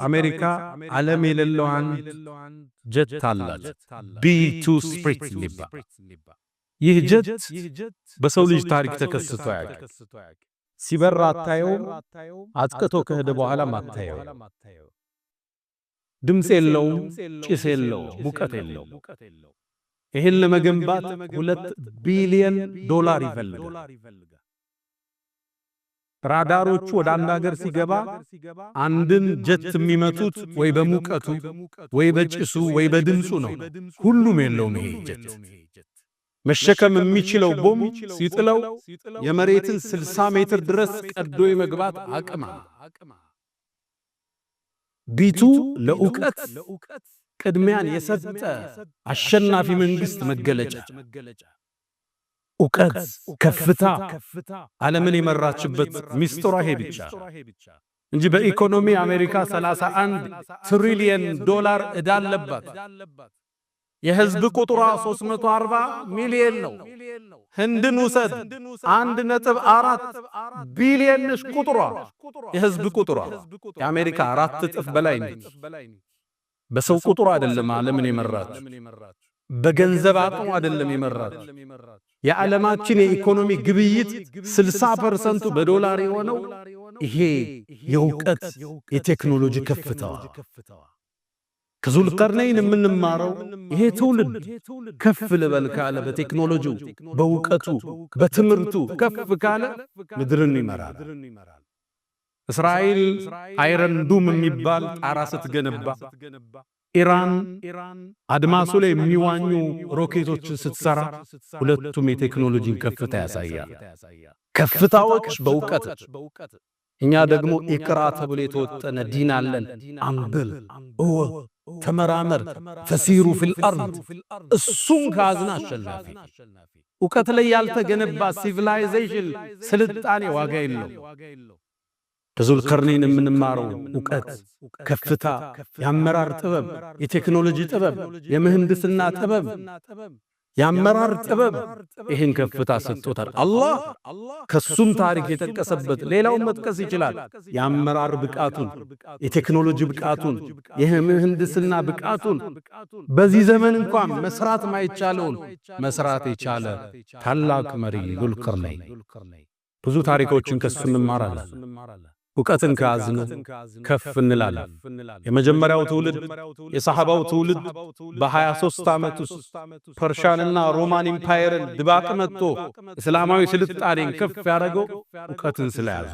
አሜሪካ ዓለም የሌለው አንድ ጀት አላት B2 ስፕሪት ሊባል ይህ ጀት በሰው ልጅ ታሪክ ተከስቶ ያውቃል ሲበር አታየውም አጥቅቶ ከሄደ በኋላ ማታየው ድምጽ የለውም ጭስ የለውም ሙቀት የለውም ይሄን ለመገንባት $2 ቢሊዮን ይፈልጋል ራዳሮቹ ወደ አንድ ሀገር ሲገባ አንድን ጀት የሚመቱት ወይ በሙቀቱ ወይ በጭሱ ወይ በድምጹ ነው ሁሉም የለውም ይሄ ጀት መሸከም የሚችለው ቦምብ ሲጥለው የመሬትን 60 ሜትር ድረስ ቀዶ የመግባት አቅም ቢቱ ለኡቀት ቅድሚያን የሰጠ አሸናፊ መንግስት መገለጫ ኡቀት ከፍታ ዓለምን የመራችበት ሚስጥሯ ይሄ ብቻ እንጂ በኢኮኖሚ አሜሪካ $31 ትሪሊየን ዕዳ አለባት የህዝብ ቁጥሯ 340 ሚሊዮን ነው ህንድን ውሰድ 1.4 ቢሊዮን ቁጥሯ የህዝብ ቁጥሯ የአሜሪካ 4 እጥፍ በላይ ነው በሰው ቁጥሯ አይደለም ዓለምን የመራች በገንዘብ አቅሙ አይደለም የመራች የዓለማችን የኢኮኖሚ ግብይት 60% በዶላር የሆነው ይሄ የውቀት የቴክኖሎጂ ከፍታዋ ከዙልቀርነይን የምንማረው ይሄ ትውልድ ከፍ ልበል ካለ በቴክኖሎጂው በውቀቱ በትምርቱ ከፍ ካለ ምድርን ይመራል እስራኤል አይረን ዱም የሚባል ጣራ ስትገነባ ኢራን አድማሱ ላይ የሚዋኙ ሮኬቶችን ስትሰራ ሁለቱም የቴክኖሎጂን ከፍታ ያሳያል ከፍታዎች በውቀት እኛ ደግሞ ኢቅራ ተብሎ የተወጠነ ዲን አለን አንብብ ተመራመር ፈሲሩ ፊል አርድ እሱን ካዝና አሸናፊ ውቀት ላይ ያልተገነባ ሲቪላይዜሽን ስልጣኔ ዋጋ የለው ከዙልቀርነይን የምንማረው ውቀት ከፍታ ያመራር ጥበብ የቴክኖሎጂ ጥበብ የምህንድስና ጥበብ ያመራር ጥበብ ይሄን ከፍታ ሰጥቶታል አላህ ከሱም ታሪክ የተቀሰበት ሌላውን መጥቀስ ይችላል ያመራር ብቃቱን የቴክኖሎጂ ብቃቱን የምህንድስና ብቃቱን በዚህ ዘመን እንኳን መስራት ማይቻለውን መስራት የቻለ ታላቅ መሪ ዙልቀርነይን ብዙ ታሪኮችን ከሱ እንማራለን ውቀትን ካዝነ ከፍ እንላለን የመጀመሪያው ትውልድ የሰሃባው ትውልድ በ23 ዓመት ውስጥ ፐርሻንና ሮማን ኢምፓየርን ድባቅ መጥቶ እስላማዊ ስልጣኔን ከፍ ያደረገው ውቀትን ስለያዙ